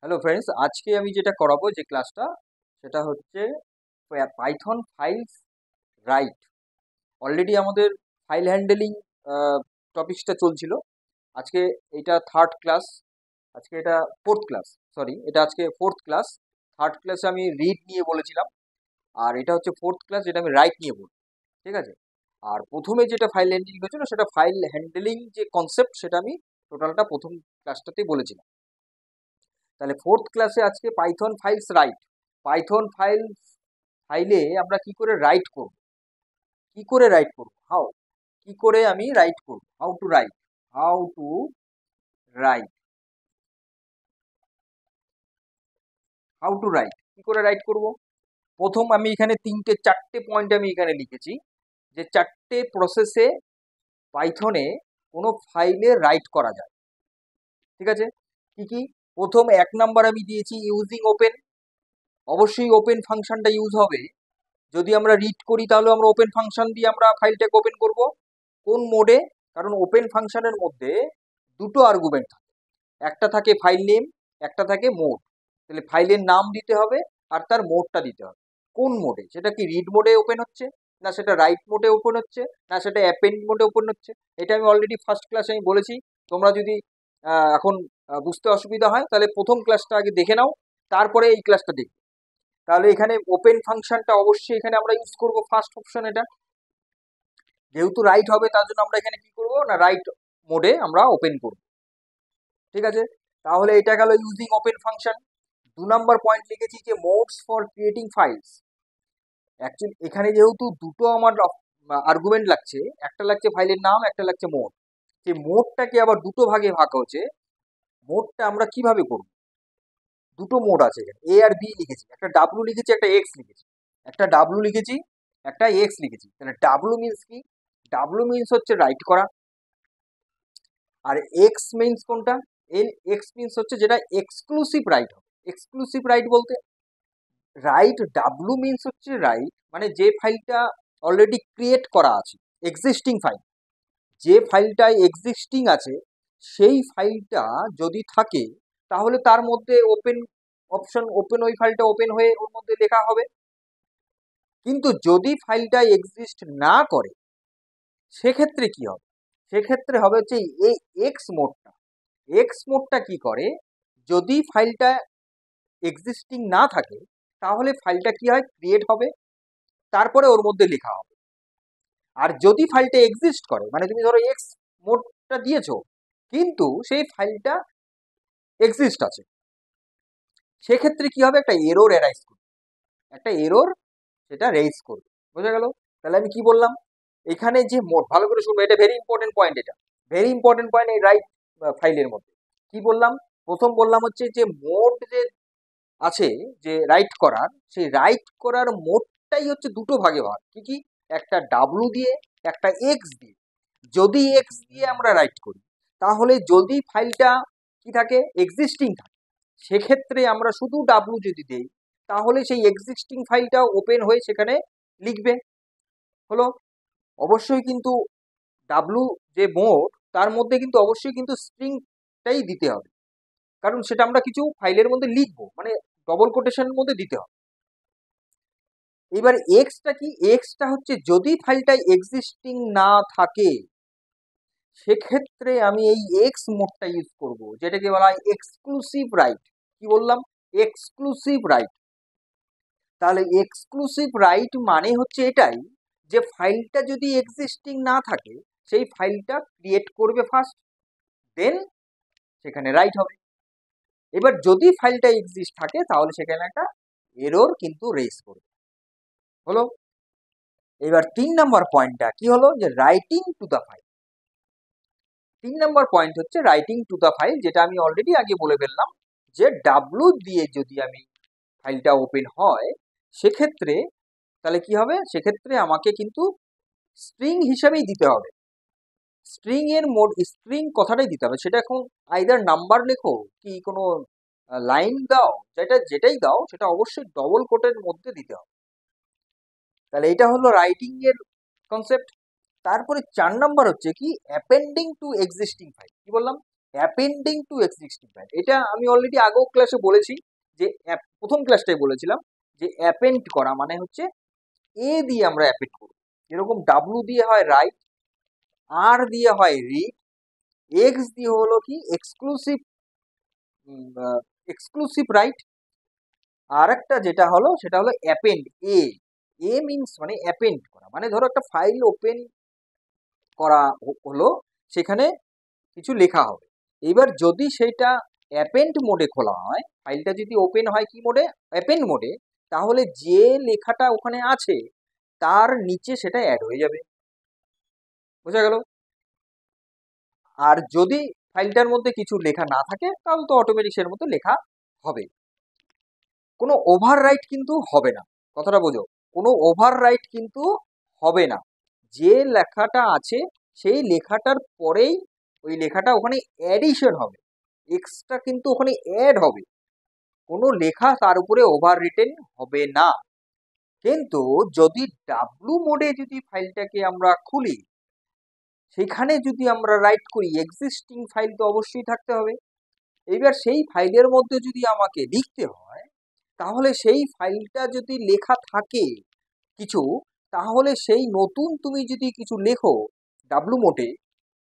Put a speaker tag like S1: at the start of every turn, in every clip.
S1: Hello friends, আজকে আমি যেটা করাবো যে ক্লাসটা সেটা হচ্ছে পাইথন ফাইলস রাইট। অলরেডি আমাদের ফাইল হ্যান্ডেলিং টপিকসটা চলছিল। আজকে এটা থার্ড ক্লাস, আজকে এটা ফোর্থ ক্লাস, সরি এটা আজকে ফোর্থ ক্লাস। থার্ড ক্লাসে আমি রিড নিয়ে বলেছিলাম, আর এটা হচ্ছে ফোর্থ ক্লাস যেটা আমি রাইট নিয়ে বলবো। ঠিক আছে। আর প্রথমে যেটা ফাইল হ্যান্ডেলিং হয়েছিল সেটা ফাইল হ্যান্ডেলিং যে কনসেপ্ট সেটা আমি টোটালটা প্রথম ক্লাসটাতেই বলেছিলাম। তাহলে ফোর্থ ক্লাসে আজকে পাইথন ফাইলস রাইট। পাইথন ফাইলে আমরা কি করে রাইট করব, কি করে রাইট করব, কি করে আমি রাইট করব, রাইট হাউ টু রাইট কি করে রাইট করব। প্রথম আমি এখানে চারটে পয়েন্ট আমি এখানে লিখেছি, যে চারটে প্রসেসে পাইথনে কোনো ফাইলে রাইট করা যায়। ঠিক আছে, কি কি? প্রথম 1 নাম্বার আমি দিয়েছি ইউজিং ওপেন। অবশ্যই ওপেন ফাংশনটা ইউজ হবে। যদি আমরা রিড করি তাহলে আমরা ওপেন ফাংশন দিয়ে আমরা ফাইলটাকে ওপেন করব। কোন মোডে? কারণ ওপেন ফাংশনের মধ্যে দুটো আর্গুমেন্ট থাকে, একটা থাকে ফাইল নেম, একটা থাকে মোড। তাহলে ফাইলের নাম দিতে হবে আর তার মোডটা দিতে হবে। কোন মোডে? সেটা কি রিড মোডে ওপেন হচ্ছে, না সেটা রাইট মোডে ওপেন হচ্ছে, না সেটা অ্যাপেন্ড মোডে ওপেন হচ্ছে? এটা আমি অলরেডি ফার্স্ট ক্লাসে আমি বলেছি। তোমরা যদি এখন বুঝতে অসুবিধা হয় তাহলে প্রথম ক্লাসটা আগে দেখে নাও, তারপরে এই ক্লাসটা দেখবে। তাহলে এখানে ওপেন ফাংশনটা অবশ্যই এখানে আমরা ইউজ করব, ফার্স্ট অপশন এটা। যেহেতু রাইট হবে তার জন্য আমরা এখানে কি করব না, রাইট মোডে আমরা ওপেন করব। ঠিক আছে, তাহলে এটা গেল using open function. 2 number point লিখেছি যে modes for creating files. Actually এখানে যেহেতু দুটো আমার আর্গুমেন্ট লাগছে, একটা লাগছে ফাইলের নাম, একটা লাগছে মোড। সেই মোডটাকে আবার দুটো ভাগে ভাগ হচ্ছে। মোডটা আমরা কিভাবে করব? দুটো মোড আছে এখানে, এ আর বি লিখেছি, একটা ডাব্লু লিখেছি, একটা এক্স লিখেছি। একটা ডাব্লু লিখেছি, একটা এক্স লিখেছি। তাহলে ডাব্লু মিনস কি? ডাব্লু মিনস হচ্ছে রাইট করা। আর এক্স মিনস কোনটা? এক্স মিনস হচ্ছে যেটা এক্সক্লুসিভ রাইট হবে। এক্সক্লুসিভ রাইট বলতে রাইট, ডাব্লু মিনস হচ্ছে রাইট, মানে যে ফাইলটা অলরেডি ক্রিয়েট করা আছে, এক্সিস্টিং ফাইল। যে ফাইলটা এক্সিস্টিং আছে সেই ফাইলটা যদি থাকে তাহলে তার মধ্যে ওপেন অপশন, ওপেন ওই ফাইলটা ওপেন হয়ে ওর মধ্যে লেখা হবে। কিন্তু যদি ফাইলটা এক্সিস্ট না করে সেক্ষেত্রে কি হবে? সেক্ষেত্রে হবে হচ্ছে এই এক্স মোডটা। এক্স মোডটা কি করে? যদি ফাইলটা এক্সিস্টিং না থাকে তাহলে ফাইলটা কি হয়, ক্রিয়েট হবে, তারপরে ওর মধ্যে লেখা হবে। আর যদি ফাইলটা এক্সিস্ট করে, মানে তুমি ধরো এক্স মোডটা দিয়েছো কিন্তু সেই ফাইলটা এক্সিস্ট আছে, সেক্ষেত্রে কি হবে, একটা এরর অ্যারাইজ করবে, একটা এরর সেটা রেইজ করবে। বোঝা গেল? তাহলে আমি কি বললাম, এখানে যে মোড, ভালো করে শুনবো, এটা ভেরি ইম্পর্টেন্ট পয়েন্ট, এটা ভেরি ইম্পর্টেন্ট পয়েন্ট এই রাইট ফাইলের মধ্যে। কি বললাম? প্রথম বললাম হচ্ছে যে মোড যে আছে, যে রাইট করার, সেই রাইট করার মোডটাই হচ্ছে দুটো ভাগে ভাগ। কি কি? একটা ডাব্লু দিয়ে, একটা এক্স দিয়ে। যদি এক্স দিয়ে আমরা রাইট করি তাহলে যদি ফাইলটা কি থাকে, এক্সিস্টিং থাকে, সেক্ষেত্রে আমরা শুধু ডাব্লু যদি দেই তাহলে সেই এক্সিস্টিং ফাইলটা ওপেন হয়ে সেখানে লিখবে। হলো? অবশ্যই কিন্তু ডাব্লু যে মোড, তার মধ্যে কিন্তু অবশ্যই কিন্তু স্ট্রিংটাই দিতে হবে, কারণ সেটা আমরা কিছু ফাইলের মধ্যে লিখবো, মানে ডবল কোটেশনের মধ্যে দিতে হবে। এবার এক্সটা কি? এক্সটা হচ্ছে যদি ফাইলটা এক্সিস্টিং না থাকে সেক্ষেত্রে আমি এই এক্স মোডটা ইউজ করব, যেটাকে বলা হয় এক্সক্লুসিভ রাইট। কি বললাম? Exclusive right. তাহলে এক্সক্লুসিভ রাইট মানে হচ্ছে এটাই, যে ফাইলটা যদি এক্সিস্টিং না থাকে সেই ফাইলটা ক্রিয়েট করবে ফার্স্ট, দেন সেখানে রাইট হবে। এবার যদি ফাইলটা এক্সিস্ট থাকে তাহলে সেখানে একটা এরর কিন্তু রেজ করবে। হলো? এবার 3 নাম্বার পয়েন্টটা কি হলো, যে writing to the file. 3 number point হচ্ছে রাইটিং টু দ্য ফাইল, যেটা আমি অলরেডি আগে বলে ফেললাম, যে ডাব্লু দিয়ে যদি আমি ফাইলটা ওপেন হয় সেক্ষেত্রে তাহলে কি হবে, সেক্ষেত্রে আমাকে কিন্তু স্ট্রিং হিসাবেই দিতে হবে। স্ট্রিং এর মোড, স্ট্রিং কথাটাই দিতে হবে। সেটা এখন আইদার নাম্বার লেখো কি কোনো লাইন দাও, যেটাই দাও সেটা অবশ্যই ডবল কোটের মধ্যে দিতে হবে। তাহলে এটা হলো রাইটিং এর কনসেপ্ট। তারপরে 4 নাম্বার হচ্ছে কি, অ্যাপেন্ডিং টু এক্সিস্টিং ফাইল। কি বললাম? অ্যাপেন্ডিং টু এক্সিস্টিং ফাইল, এটা আমি অলরেডি আগেও ক্লাসে বলেছি, যে প্রথম ক্লাসটাই বলেছিলাম যে অ্যাপেন্ড করা মানে হচ্ছে এ দিয়ে আমরা অ্যাপেন্ড করব। যেরকম ডাব্লু দিয়ে হয় রাইট, আর দিয়ে হয় রিড, এক্স দিয়ে হলো কি এক্সক্লুসিভ, এক্সক্লুসিভ রাইট, আর একটা যেটা হলো সেটা হলো অ্যাপেন্ড। এ এ মিনস মানে অ্যাপেন্ড করা, মানে ধরো একটা ফাইল ওপেন করা হলো, সেখানে কিছু লেখা হবে। এবার যদি সেটা অ্যাপেন্ড মোডে খোলা হয়, ফাইলটা যদি ওপেন হয় কি মোডে, অ্যাপেন্ড মোডে, তাহলে যে লেখাটা ওখানে আছে তার নিচে সেটা অ্যাড হয়ে যাবে। বোঝা গেল? আর যদি ফাইলটার মধ্যে কিছু লেখা না থাকে তাহলে তো অটোমেটিক সের মতো লেখা হবে। কোনো ওভাররাইট কিন্তু হবে না, কথাটা বোঝো, কোনো ওভাররাইট কিন্তু হবে না। যে লেখাটা আছে সেই লেখাটার পরেই ওই লেখাটা ওখানে অ্যাডিশন হবে, এক্সট্রা কিন্তু ওখানে অ্যাড হবে, কোনো লেখা তার উপরে ওভার রিটেন হবে না। কিন্তু যদি ডাব্লু মোডে যদি ফাইলটাকে আমরা খুলি, সেখানে যদি আমরা রাইট করি, এক্সিস্টিং ফাইল তো অবশ্যই থাকতে হবে। এইবার সেই ফাইলের মধ্যে যদি আমাকে লিখতে হয়, তাহলে সেই ফাইলটা যদি লেখা থাকে কিছু, তাহলে সেই নতুন তুমি যদি কিছু লেখো ডাব্লু মোডে,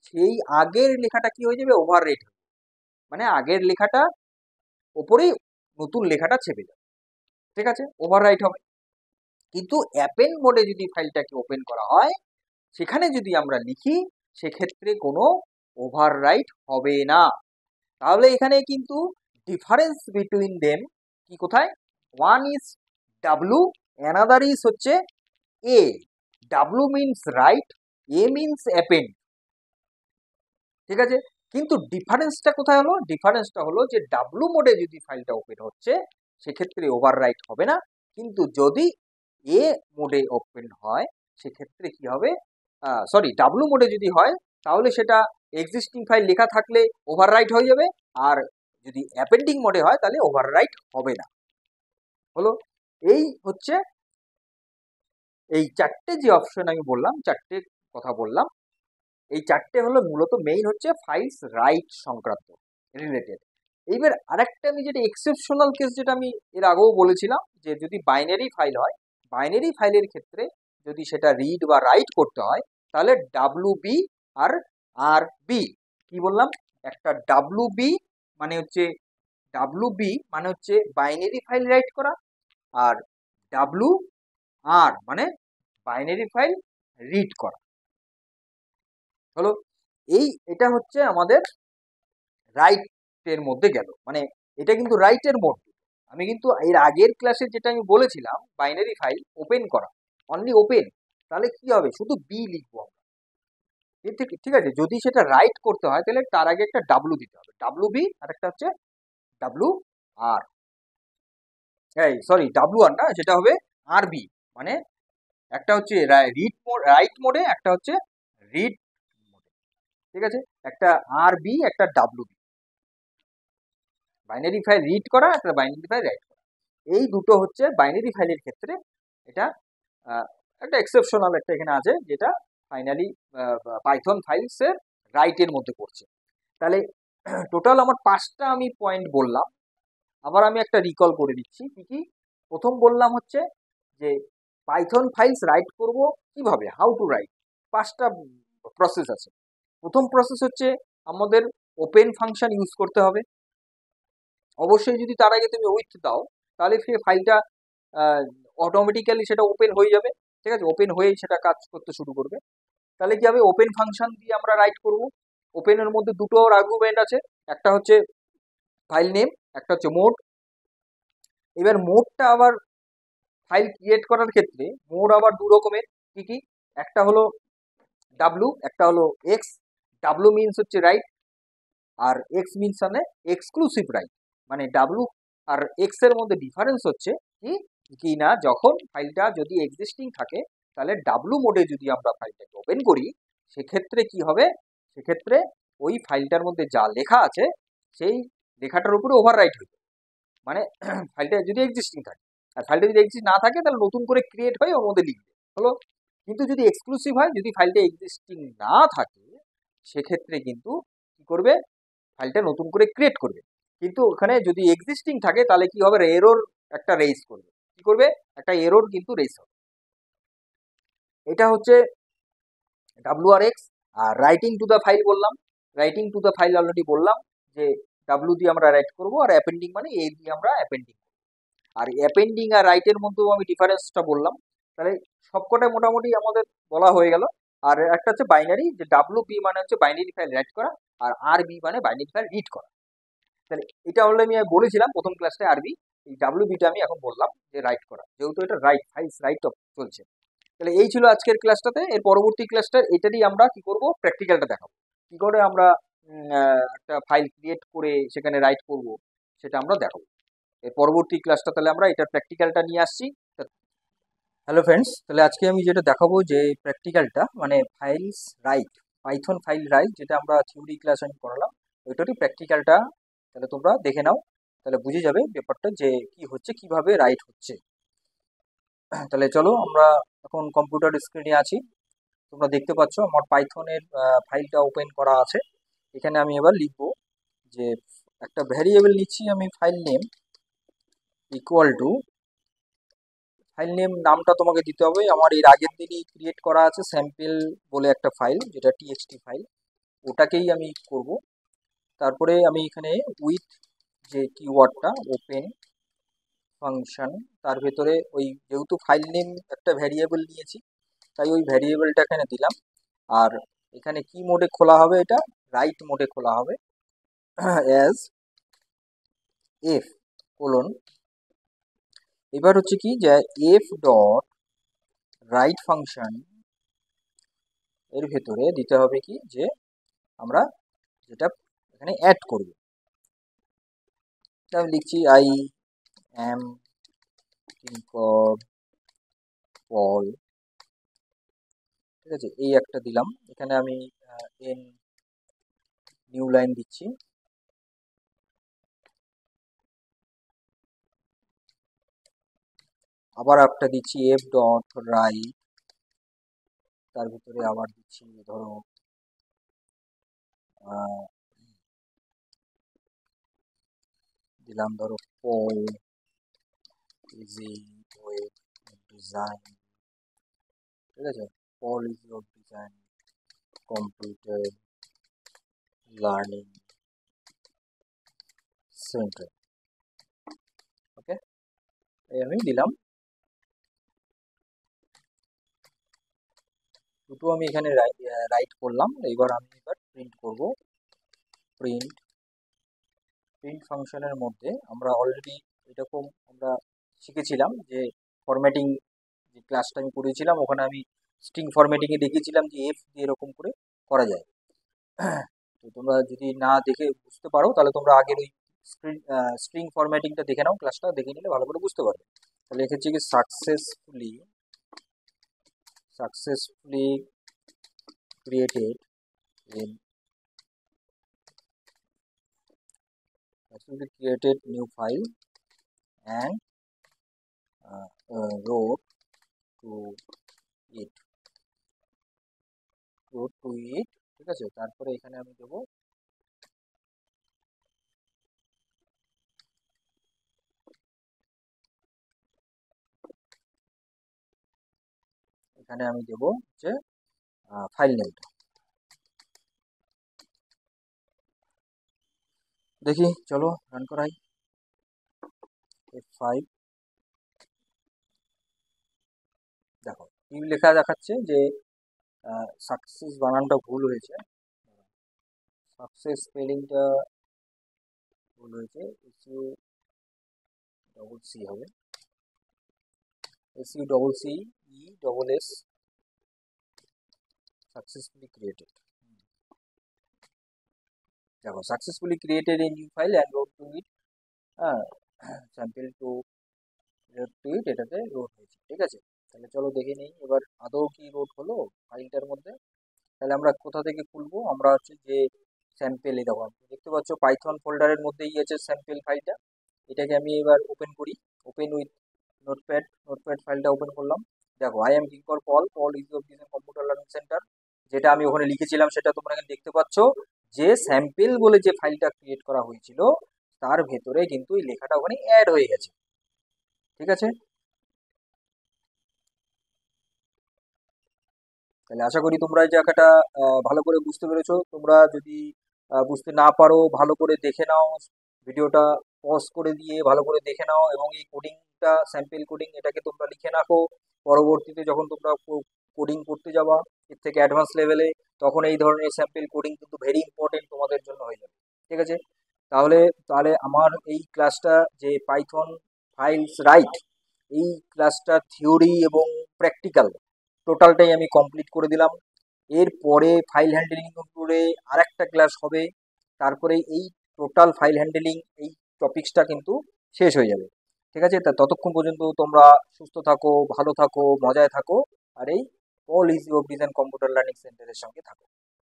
S1: সেই আগের লেখাটা কি হয়ে যাবে, ওভার রেট, মানে আগের লেখাটা ওপরেই নতুন লেখাটা চেপে যাবে, ঠিক আছে, ওভার রাইট হবে। কিন্তু অ্যাপেন্ড মোডে যদি ফাইলটাকে ওপেন করা হয়, সেখানে যদি আমরা লিখি, সেক্ষেত্রে কোনো ওভার রাইট হবে না। তাহলে এখানে কিন্তু ডিফারেন্স বিটুইন দেম কি কোথায়, one is W, another is হচ্ছে এ। W means right, a means append, ঠিক আছে। কিন্তু ডিফারেন্সটা কোথায় হলো, ডিফারেন্সটা হলো যে ডাব্লু মোডে যদি ফাইলটা ওপেন হচ্ছে সেক্ষেত্রে ওভাররাইট হবে না, কিন্তু যদি এ মোডে ওপেন হয় সেক্ষেত্রে কি হবে, সরি ডাব্লু মোডে যদি হয় তাহলে সেটা এক্সিস্টিং ফাইল লেখা থাকলে ওভাররাইট হয়ে যাবে, আর যদি অ্যাপেন্ডিং মোডে হয় তাহলে ওভাররাইট হবে না। হলো, এই হচ্ছে এই চারটে যে অপশন আমি বললাম, চারটে কথা বললাম, এই চারটে হলো মূলত মেইন হচ্ছে ফাইলস রাইট সংক্রান্ত রিলেটেড। এইবার আরেকটা আমি যেটা এক্সেপশনাল কেস, যেটা আমি এর আগেও বলেছিলাম, যে যদি বাইনারি ফাইল হয়, বাইনারি ফাইলের ক্ষেত্রে যদি সেটা রিড বা রাইট করতে হয়, তাহলে ডাব্লু বি আর আর বি, কি বললাম, একটা ডাব্লু বি মানে হচ্ছে, ডাব্লু বি মানে হচ্ছে বাইনারি ফাইল রাইট করা, আর ডাব্লু আর মানে বাইনারি ফাইল রিড করা। হলো, এটা হচ্ছে আমাদের রাইটের মধ্যে গেল, মানে এটা কিন্তু রাইটের মোড। আমি কিন্তু এর আগের ক্লাসে যেটা আমি বলেছিলাম বাইনারি ফাইল ওপেন করা, অনলি ওপেন, তাহলে কি হবে, শুধু বি লিখবো আমরা, ঠিক আছে। যদি সেটা রাইট করতে হয় তাহলে তার আগে একটা ডাব্লু দিতে হবে, ডাব্লু বি, আর একটা হচ্ছে ডাব্লু আর, এই সরি ডাব্লু আর না, সেটা হবে আর বি, মানে একটা হচ্ছে রিড মোড, রাইট মোডে, একটা হচ্ছে রিড মোডে, ঠিক আছে, একটা আর বি, একটা W B, binary file read করা, একটা বাইনারি ফাইল রাইট করা। এই দুটো হচ্ছে বাইনারি ফাইলের ক্ষেত্রে, এটা একটা এক্সেপশনাল একটা এখানে আছে, যেটা ফাইনালি পাইথন ফাইলসের রাইটের মধ্যে পড়ছে। তাহলে টোটাল আমার 5টা আমি পয়েন্ট বললাম, আবার আমি একটা রিকল করে দিচ্ছি কি কি। প্রথম বললাম হচ্ছে যে পাইথন ফাইলস রাইট করব কিভাবে, হাউ টু রাইট, 5টা প্রসেস আছে। প্রথম প্রসেস হচ্ছে আমাদের ওপেন ফাংশন ইউজ করতে হবে, অবশ্যই যদি তার আগে তুমি উইথ দাও তাহলে সে ফাইলটা অটোমেটিক্যালি সেটা ওপেন হয়ে যাবে, ঠিক আছে, ওপেন হয়েই সেটা কাজ করতে শুরু করবে। তাহলে কি হবে, ওপেন ফাংশন দিয়ে আমরা রাইট করব। ওপেনের মধ্যে দুটো আর্গুমেন্ট আছে, একটা হচ্ছে ফাইল নেম, একটা হচ্ছে মোড। এবার মোডটা আবার ফাইল ক্রিয়েট করার ক্ষেত্রে মোড আবার দু রকমের, কি কি, একটা হলো ডাব্লু, একটা হলো এক্স। ডাব্লু মিনস হচ্ছে রাইট, আর এক্স মিনস মানে এক্সক্লুসিভ রাইট। মানে ডাব্লু আর এক্স এর মধ্যে ডিফারেন্স হচ্ছে কি, কি না, যখন ফাইলটা যদি এক্সিস্টিং থাকে তাহলে ডাব্লু মোডে যদি আমরা ফাইলটাকে ওপেন করি, সেক্ষেত্রে কি হবে, সেক্ষেত্রে ওই ফাইলটার মধ্যে যা লেখা আছে সেই লেখাটার উপরে ওভার রাইট হয়ে যাবে, মানে ফাইলটা যদি এক্সিস্টিং থাকে। আর ফাইলটা যদি এক্সিস্ট না থাকে তাহলে নতুন করে ক্রিয়েট হয়ে ওর মধ্যে লিখবে, হলো। কিন্তু যদি এক্সক্লুসিভ হয়, যদি ফাইলটা এক্সিস্টিং না থাকে, সেক্ষেত্রে কিন্তু কি করবে, ফাইলটা নতুন করে ক্রিয়েট করবে। কিন্তু ওখানে যদি এক্সিস্টিং থাকে তাহলে কি হবে, এরর একটা রেইজ করবে। কি করবে, একটা এরর কিন্তু রেইজ হবে। এটা হচ্ছে WRX। আর রাইটিং টু দ্য ফাইল বললাম, writing to the file already বললাম যে W দিয়ে আমরা রাইট করব, আর অ্যাপেন্ডিং মানে A দিয়ে আমরা অ্যাপেন্ডিং। আর অ্যাপেন্ডিং আর রাইটের মধ্যেও আমি ডিফারেন্সটা বললাম। তাহলে সবকটা মোটামুটি আমাদের বলা হয়ে গেল। আর একটা হচ্ছে বাইনারি, যে WB মানে হচ্ছে বাইনারি ফাইল রাইট করা, আর RB মানে বাইনারি ফাইল রিড করা। তাহলে এটা অলরেডি আমি বলেছিলাম প্রথম ক্লাসে আরবি, এই WBটা আমি এখন বললাম যে রাইট করা, যেহেতু এটা রাইট ফাইলস রাইট অফ চলছে। তাহলে এই ছিল আজকের ক্লাসটাতে। এর পরবর্তী ক্লাসটা এটারই আমরা কি করব, প্র্যাকটিক্যালটা দেখাবো, কি করে আমরা একটা ফাইল ক্রিয়েট করে সেখানে রাইট করব, সেটা আমরা দেখাবো এর পরবর্তী ক্লাসটা। তাহলে আমরা এটার প্র্যাকটিক্যালটা নিয়ে আসছি। হ্যালো ফ্রেন্ডস, তাহলে আজকে আমি যেটা দেখাবো যে প্র্যাকটিক্যালটা মানে files right, Python file right, যেটা আমরা থিওরি ক্লাস আমি করালাম, ওইটারই প্র্যাকটিক্যালটা তাহলে তোমরা দেখে নাও, তাহলে বুঝে যাবে ব্যাপারটা যে কি হচ্ছে, কিভাবে রাইট হচ্ছে। তাহলে চলো, আমরা এখন কম্পিউটার স্ক্রিনে আছি, তোমরা দেখতে পাচ্ছ আমার পাইথনের ফাইলটা ওপেন করা আছে। এখানে আমি এবার লিখব যে একটা ভ্যারিয়েবল নিচ্ছি আমি, file name equal to, file name নামটা তোমাকে দিতে হবে, আমার এর আগের দিনই ক্রিয়েট করা আছে স্যাম্পল বলে একটা ফাইল, যেটা TXT ফাইল, ওটাকেই আমি করব। তারপরে আমি এখানে উইথ যে কিওয়ার্ডটা ওপেন ফাংশন, তার ভেতরে ওই যেহেতু ফাইল নেম একটা ভ্যারিয়েবল নিয়েছি তাই ওই ভ্যারিয়েবলটা এখানে দিলাম। আর এখানে কি মোডে খোলা হবে, এটা রাইট মোডে খোলা হবে, অ্যাজ এফ কোলন। এবার হচ্ছে কি যে এফ ডট রাইট ফাংশন এর ভেতরে দিতে হবে কি যে আমরা যেটা এখানে অ্যাড করব, আমি লিখছি আই এম পল, ঠিক আছে, এই একটা দিলাম। এখানে আমি এন নিউ লাইন দিচ্ছি, আবার একটা দিচ্ছি এফ ডট রাইট, তার ভিতরে আবার দিচ্ছি ধরো দিলাম ধরো পল ইজি ওয়েব ডিজাইন, ঠিক আছে, Paul easy web design computer learning center. Okay, এই আমি দিলাম দুটো, আমি এখানে রাইট করলাম। এবার আমি প্রিন্ট করব। প্রিন্ট প্রিন্ট ফাংশনের মধ্যে আমরা অলরেডি এরকম আমরা শিখেছিলাম যে ফরম্যাটিং, যে ক্লাসটা আমি করেছিলাম ওখানে আমি স্ট্রিং ফরম্যাটিংয়ে দেখিয়েছিলাম যে এফ দিয়ে এরকম করে করা যায়। তো তোমরা যদি না দেখে বুঝতে পারো তাহলে তোমরা আগের ওই স্ট্রিং ফরম্যাটিংটা দেখে নাও, ক্লাসটা দেখে নিলে ভালো করে বুঝতে পারবে। তাহলে লিখেছি কি successfully created in new file and wrote to it, ঠিক আছে। তারপরে এখানে আমি দেবো যে ফাইল নেমটা, দেখি চলো রান করাই। F5, দেখো কি লেখা দেখাচ্ছে যে সাকসেস বানানটা ভুল হয়েছে, সাকসেস স্পেলিংটা ভুল হয়েছে, SU double C হবে, SU double C E double S, successfully created। দেখো successfully created a new file and road to it, হ্যাঁ স্যাম্পল টু ইট, এটাতে রোড হয়েছে, ঠিক আছে। তাহলে চলো দেখে নিই এবার আদৌ কি রোড হলো ফাইলটার মধ্যে। তাহলে আমরা কোথা থেকে খুলবো, আমরা হচ্ছে যে স্যাম্পেল, এই দেখো দেখতে পাচ্ছ পাইথন ফোল্ডারের মধ্যেই আছে স্যাম্পেল ফাইলটা, এটাকে আমি এবার ওপেন করি। ওপেন উইথ নোটপ্যাড ফাইলটা ওপেন করলাম। দেখো I am Kinkar Paul is of design computer learning centre, যেটা আমি ওখানে লিখেছিলাম সেটা তোমরা এখানে দেখতে পাচ্ছ। যে স্যাম্পল বলে যে ফাইলটা ক্রিয়েট করা হয়েছিল তার ভেতরে কিন্তু এই লেখাটা ওখানে অ্যাড হয়ে গেছে। ঠিক আছে, তাহলে আশা করি তোমরা এই জায়গাটা ভালো করে বুঝতে পেরেছো। তোমরা যদি বুঝতে না পারো ভালো করে দেখে নাও, ভিডিওটা পজ করে দিয়ে ভালো করে দেখে নাও, এবং এই কোডিংটা স্যাম্পল কোডিং এটাকে তোমরা লিখে রাখো। পরবর্তীতে যখন তোমরা কোডিং করতে যাবা এর থেকে অ্যাডভান্স লেভেলে, তখন এই ধরনের স্যাম্পল কোডিং কিন্তু ভেরি ইম্পর্টেন্ট তোমাদের জন্য হয়ে যাবে। ঠিক আছে, তাহলে তাহলে আমার এই ক্লাসটা যে পাইথন ফাইলস রাইট, এই ক্লাসটা থিওরি এবং প্র্যাকটিক্যাল টোটালটাই আমি কমপ্লিট করে দিলাম। এরপরে ফাইল হ্যান্ডেলিং উপরে আরেকটা ক্লাস হবে, তারপরে এই টোটাল ফাইল হ্যান্ডেলিং এই টপিকসটা কিন্তু শেষ হয়ে যাবে। ঠিক আছে, তা ততক্ষণ পর্যন্ত তোমরা সুস্থ থাকো, ভালো থাকো, মজায় থাকো, আর এই all easy of design computer learning সেন্টারের সঙ্গে থাকো।